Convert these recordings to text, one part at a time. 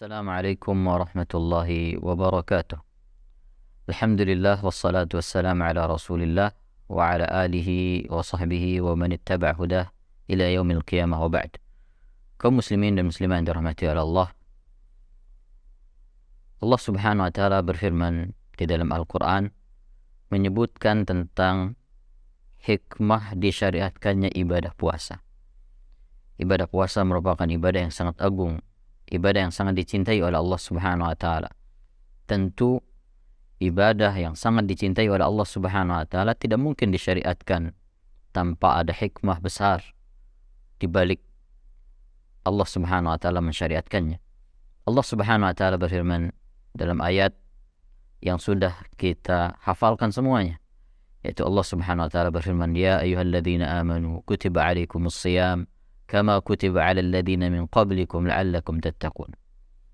Assalamualaikum warahmatullahi wabarakatuh. Alhamdulillah wassalatu wassalamu ala Rasulillah wa ala alihi wa sahbihi wa man ittaba' hudah ila yaumil qiyamah wa ba'd. Kaum muslimin dan muslimat yang dirahmati oleh Allah. Allah Subhanahu wa taala berfirman di dalam Al-Qur'an menyebutkan tentang hikmah disyariatkannya ibadah puasa. Ibadah puasa merupakan ibadah yang sangat agung, ibadah yang sangat dicintai oleh Allah Subhanahu wa taala. Tentu ibadah yang sangat dicintai oleh Allah Subhanahu wa taala tidak mungkin disyariatkan tanpa ada hikmah besar di balik Allah Subhanahu wa taala mensyariatkannya. Allah Subhanahu wa taala berfirman dalam ayat yang sudah kita hafalkan semuanya, yaitu Allah Subhanahu wa taala berfirman, "Ya ayyuhalladzina amanu kutiba 'alaikumus shiyam kama kutiba 'alal ladzina min qablikum la'allakum tattaqun."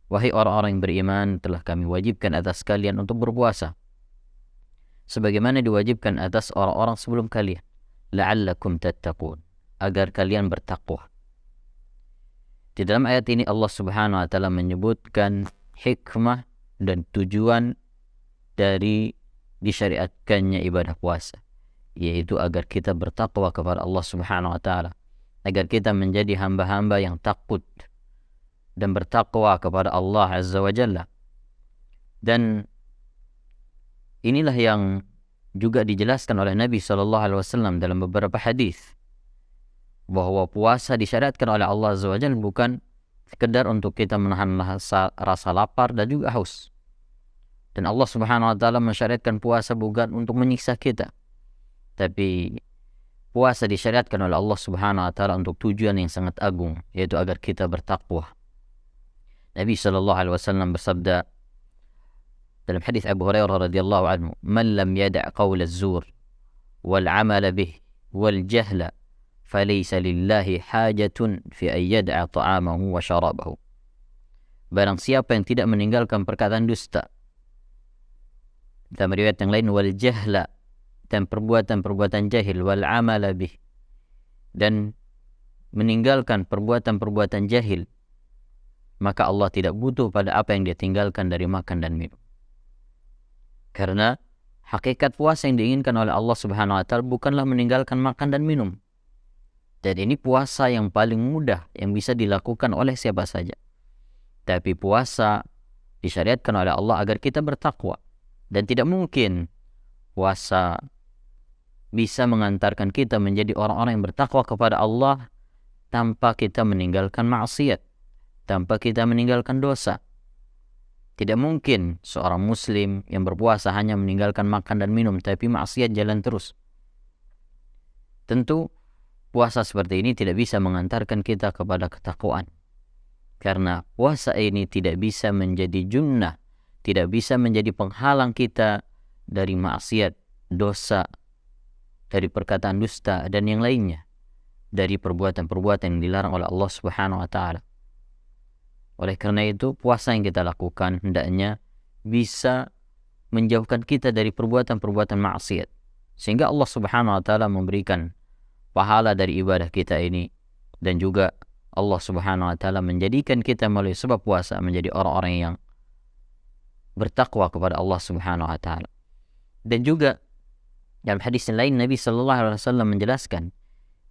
Wahai orang-orang yang beriman, telah kami wajibkan atas kalian untuk berpuasa sebagaimana diwajibkan atas orang-orang sebelum kalian, la'allakum tattaqun, agar kalian bertakwa. Di dalam ayat ini Allah Subhanahu wa taala menyebutkan hikmah dan tujuan dari disyariatkannya ibadah puasa, yaitu agar kita bertakwa kepada Allah Subhanahu wa taala, agar kita menjadi hamba-hamba yang takut dan bertakwa kepada Allah Azza wa Jalla. Dan inilah yang juga dijelaskan oleh Nabi SAW dalam beberapa hadis, bahwa puasa disyariatkan oleh Allah Azza wa Jalla bukan sekedar untuk kita menahan rasa lapar dan juga haus. Dan Allah Subhanahu wa taala mensyariatkan puasa bukan untuk menyiksa kita, tapi puasa disyariatkan oleh Allah Subhanahu wa taala untuk tujuan yang sangat agung, yaitu agar kita bertakwa. Nabi sallallahu alaihi wasallam bersabda dalam hadis Abu Hurairah radhiyallahu anhu, "Man lam yada' qaul az-zur wal 'amala bih wal jahla falaysa lillahi hajatun fi an yad'a ta'amahu wa syarabahu." Barang siapa yang tidak meninggalkan perkataan dusta, dalam riwayat yang lain wal jahla, dan perbuatan-perbuatan jahil, wal amala bih, dan meninggalkan perbuatan-perbuatan jahil, maka Allah tidak butuh pada apa yang dia tinggalkan dari makan dan minum. Karena hakikat puasa yang diinginkan oleh Allah Subhanahu wa taala bukanlah meninggalkan makan dan minum. Dan ini puasa yang paling mudah yang bisa dilakukan oleh siapa saja. Tapi puasa disyariatkan oleh Allah agar kita bertakwa, dan tidak mungkin puasa bisa mengantarkan kita menjadi orang-orang yang bertakwa kepada Allah tanpa kita meninggalkan maksiat, tanpa kita meninggalkan dosa. Tidak mungkin seorang muslim yang berpuasa hanya meninggalkan makan dan minum tapi maksiat jalan terus. Tentu puasa seperti ini tidak bisa mengantarkan kita kepada ketakwaan, karena puasa ini tidak bisa menjadi junnah, tidak bisa menjadi penghalang kita dari maksiat, dosa, dari perkataan dusta dan yang lainnya, dari perbuatan-perbuatan yang dilarang oleh Allah Subhanahu wa taala. Oleh karena itu, puasa yang kita lakukan hendaknya bisa menjauhkan kita dari perbuatan-perbuatan maksiat, sehingga Allah Subhanahu wa taala memberikan pahala dari ibadah kita ini, dan juga Allah Subhanahu wa taala menjadikan kita melalui sebab puasa menjadi orang-orang yang bertakwa kepada Allah Subhanahu wa taala. Dan juga dalam hadis yang lain Nabi sallallahu alaihi wasallam menjelaskan,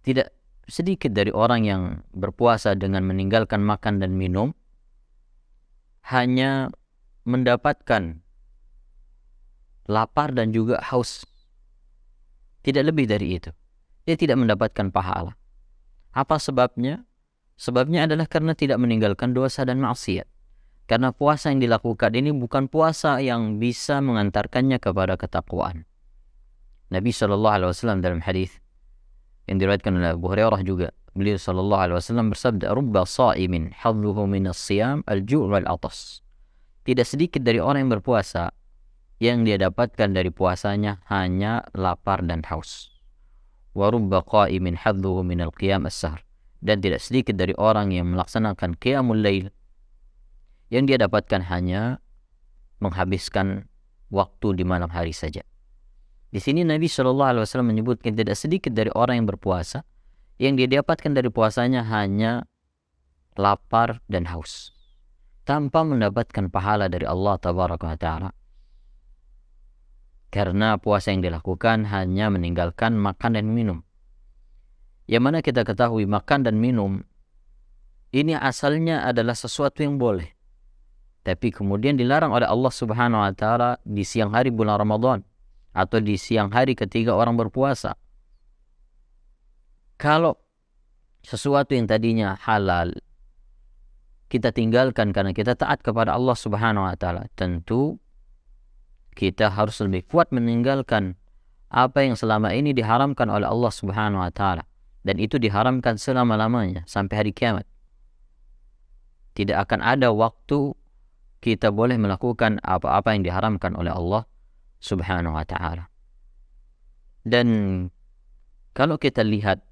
tidak sedikit dari orang yang berpuasa dengan meninggalkan makan dan minum hanya mendapatkan lapar dan juga haus. Tidak lebih dari itu. Dia tidak mendapatkan pahala. Apa sebabnya? Sebabnya adalah karena tidak meninggalkan dosa dan maksiat. Karena puasa yang dilakukan ini bukan puasa yang bisa mengantarkannya kepada ketakwaan. Nabi SAW dalam hadis yang diriwayatkan oleh Abu Hurairah juga, beliau SAW bersabda, "Rubba sha'imin hadduhu minas siyam al-ju' wal atas." Tidak sedikit dari orang yang berpuasa yang dia dapatkan dari puasanya hanya lapar dan haus. Wa rubba qa'imin hadduhu minal qiyam as-sahr. Dan tidak sedikit dari orang yang melaksanakan qiyamul lail yang dia dapatkan hanya menghabiskan waktu di malam hari saja. Di sini Nabi SAW menyebutkan tidak sedikit dari orang yang berpuasa yang dia dapatkan dari puasanya hanya lapar dan haus. tanpa mendapatkan pahala dari Allah tabaraka wa ta'ala. Karena puasa yang dilakukan hanya meninggalkan makan dan minum. Yang mana kita ketahui makan dan minum ini asalnya adalah sesuatu yang boleh, tapi kemudian dilarang oleh Allah Subhanahu wa ta'ala di siang hari bulan Ramadan atau di siang hari ketika orang berpuasa. Kalau sesuatu yang tadinya halal kita tinggalkan karena kita taat kepada Allah Subhanahu wa ta'ala, tentu kita harus lebih kuat meninggalkan apa yang selama ini diharamkan oleh Allah Subhanahu wa ta'ala, dan itu diharamkan selama-lamanya sampai hari kiamat. Tidak akan ada waktu kita boleh melakukan apa-apa yang diharamkan oleh Allah Subhanahu wa ta'ala. Dan kalau kita lihat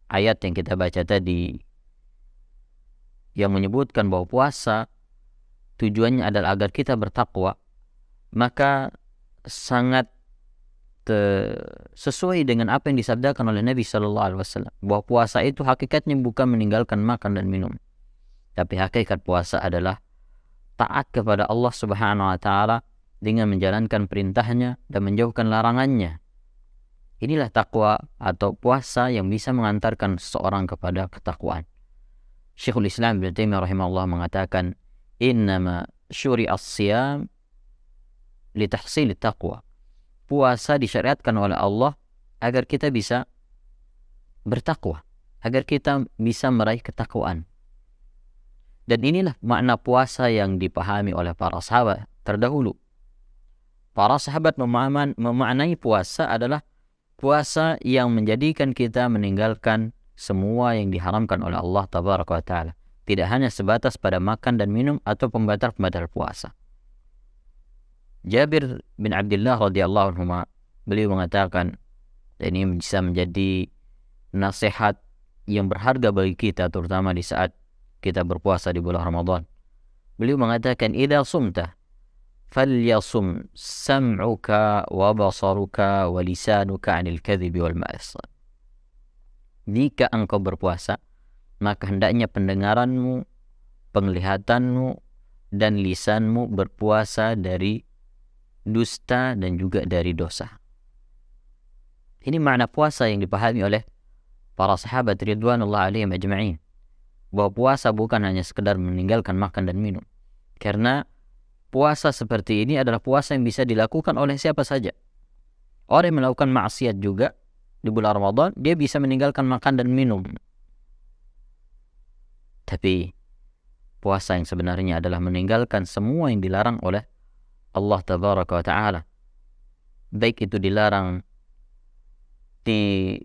ayat yang kita baca tadi yang menyebutkan bahwa puasa tujuannya adalah agar kita bertakwa, maka sangat sesuai dengan apa yang disabdakan oleh Nabi sallallahu alaihi wasallam bahwa puasa itu hakikatnya bukan meninggalkan makan dan minum, tapi hakikat puasa adalah taat kepada Allah Subhanahu wa ta'ala dengan menjalankan perintahnya dan menjauhkan larangannya. Inilah takwa atau puasa yang bisa mengantarkan seseorang kepada ketakwaan. Syekhul Islam Ibnu Taimiyah rahimahullah mengatakan, innama syuri'as siyam litahsil taqwa. Puasa disyariatkan oleh Allah agar kita bisa bertakwa, agar kita bisa meraih ketakwaan. Dan inilah makna puasa yang dipahami oleh para sahabat terdahulu. Para sahabat memaknai puasa adalah puasa yang menjadikan kita meninggalkan semua yang diharamkan oleh Allah tabaraka wa ta'ala. Tidak hanya sebatas pada makan dan minum atau pembatal-pembatal puasa. Jabir bin Abdullah radhiyallahu anhu beliau mengatakan, dan ini bisa menjadi nasihat yang berharga bagi kita terutama di saat kita berpuasa di bulan Ramadan. Beliau mengatakan, idza sumta falyasum sam'uka wa basaruka wa lisanuka 'anil kadhibi wal ma'siyah. Jika engkau berpuasa, maka hendaknya pendengaranmu, penglihatanmu dan lisanmu berpuasa dari dusta dan juga dari dosa. Ini makna puasa yang dipahami oleh para sahabat ridwanullah alaihim ajma'in, bahwa puasa bukan hanya sekedar meninggalkan makan dan minum. Karena puasa seperti ini adalah puasa yang bisa dilakukan oleh siapa saja. Orang yang melakukan maksiat juga di bulan Ramadan, dia bisa meninggalkan makan dan minum. Tapi puasa yang sebenarnya adalah meninggalkan semua yang dilarang oleh Allah tabaraka wa ta'ala. Baik itu dilarang di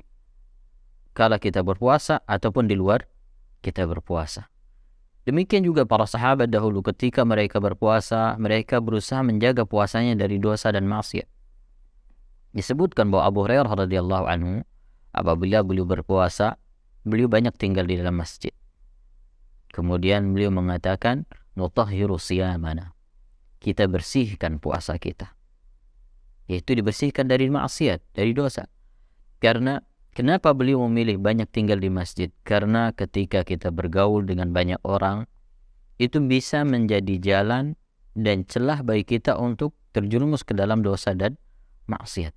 kala kita berpuasa ataupun di luar kita berpuasa. Demikian juga para sahabat dahulu ketika mereka berpuasa, mereka berusaha menjaga puasanya dari dosa dan maksiat. Disebutkan bahwa Abu Hurairah radhiyallahu anhu apabila beliau berpuasa, beliau banyak tinggal di dalam masjid. Kemudian beliau mengatakan, nutahhiru siyamana. Kita bersihkan puasa kita. Yaitu dibersihkan dari maksiat, dari dosa. Karena kenapa beliau memilih banyak tinggal di masjid? Karena ketika kita bergaul dengan banyak orang, itu bisa menjadi jalan dan celah bagi kita untuk terjerumus ke dalam dosa dan maksiat.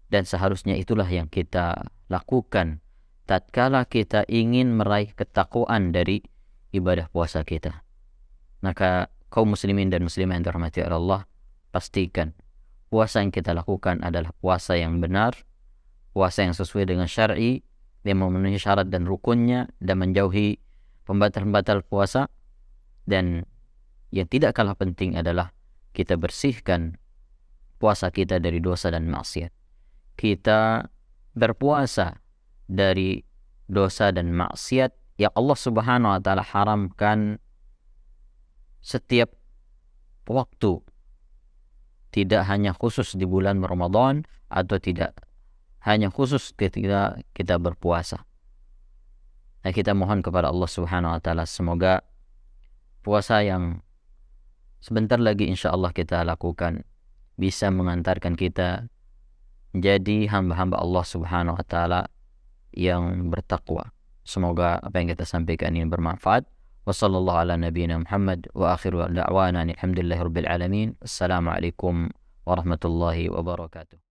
Dan seharusnya itulah yang kita lakukan tatkala kita ingin meraih ketakwaan dari ibadah puasa kita. Maka kaum muslimin dan muslimah yang dirahmati Allah, pastikan puasa yang kita lakukan adalah puasa yang benar, puasa yang sesuai dengan syar'i, yang memenuhi syarat dan rukunnya, dan menjauhi pembatal-pembatal puasa. Dan yang tidak kalah penting adalah kita bersihkan puasa kita dari dosa dan maksiat. Kita berpuasa dari dosa dan maksiat yang Allah Subhanahu wa ta'ala haramkan setiap waktu, tidak hanya khusus di bulan Ramadan atau tidak hanya khusus ketika kita berpuasa. Nah, kita mohon kepada Allah Subhanahu wa ta'ala semoga puasa yang sebentar lagi insya Allah kita lakukan bisa mengantarkan kita menjadi hamba-hamba Allah Subhanahu wa ta'ala yang bertakwa. Semoga apa yang kita sampaikan ini bermanfaat. Wa sallallahu ala nabiyyina Muhammad wa akhiru da'wana alhamdulillahi rabbil alamin. Assalamualaikum warahmatullahi wabarakatuh.